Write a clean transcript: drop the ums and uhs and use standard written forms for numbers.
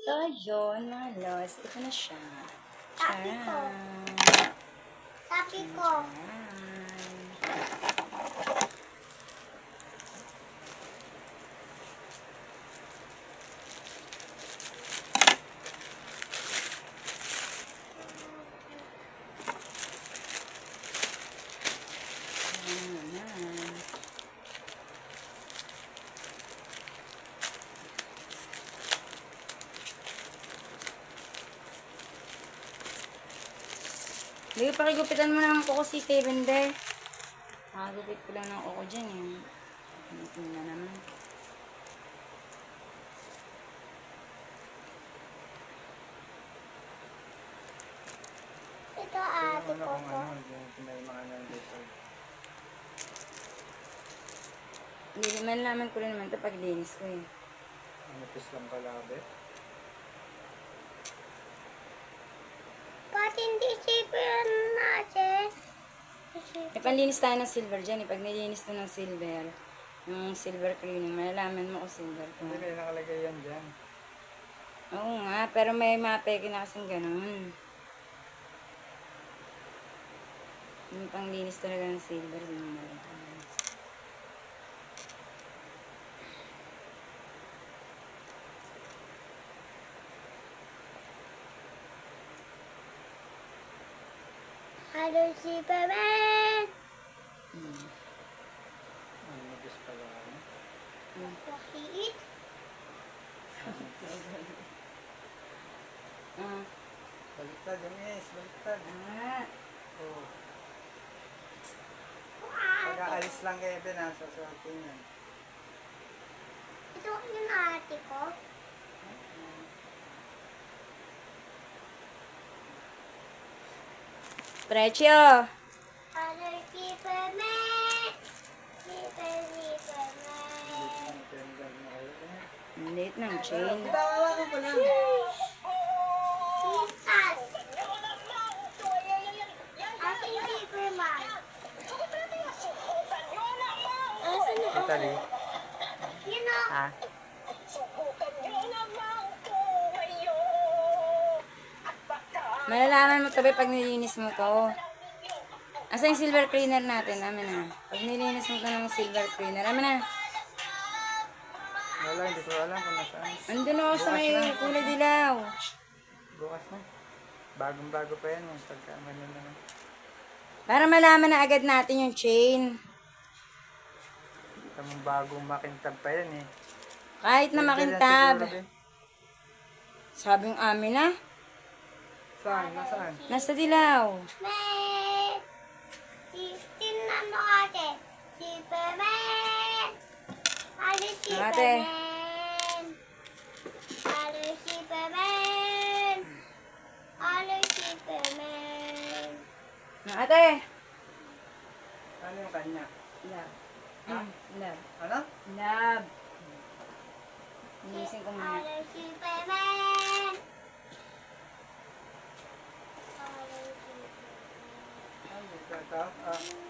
So, yun, mga lods. Ito na siya. Tapi ko. Charan! Tapi ko. Hindi, pakigupitan mo ng kuko si Kevin Bear. Nakagupit ko lang ng kuko dyan eh. Ito na naman. Ito ate ko po. Hindi naman naman ko rin naman ito pag linis ko eh. Manipis lang kalabi. Pati hindi sipin natin. May panlinis tayo ng silver dyan eh. Pag nilinis to ng silver, yung silver cleaning, malalaman mo kung silver to. Hindi may nakalagay yan dyan. Oo nga, pero may mapeke na kasing ganun. Yung panglinis talaga ng silver, hindi mo malalaman. Hello, Superman! Manipis pala. Wahiit. Baliktad, Denise. Baliktad. Oo. Pag-aalis lang kayo din ha, sa suotin yan. Ito yung ate ko. Precio! Hello, Superman! Superman! Ang liit ng chain. Tawa mo pala. Jesus! Ate Superman! Asan na? Italy. Yun o. Ha? Malalaman mo tabi pag nilinis mo to. Asa yung silver cleaner natin? Amin na. Pag nilinis mo to ng silver cleaner, amin na. Wala, hindi ko alam kung nasaan. Andun ako sa may kulay dilaw. Bukas na. Bagong-bago pa yan. Pagka-ano naman. Para malaman na agad natin yung chain. Tamang bagong makintab pa yan eh. Kahit na Yan makintab. siguro, be. Sabi yung amin na. Saan? Nasaan? Nasa dilaw. May... Tingnan mo ate. Superman! Hello, Ate. Superman! Hello, Superman! Hello, Superman! Na ate. Ano yung kanya? Love. Ha? Love. Ano? Love. Linisin ko muna. Hello, Superman! Hello, Superman! Ano? Ito?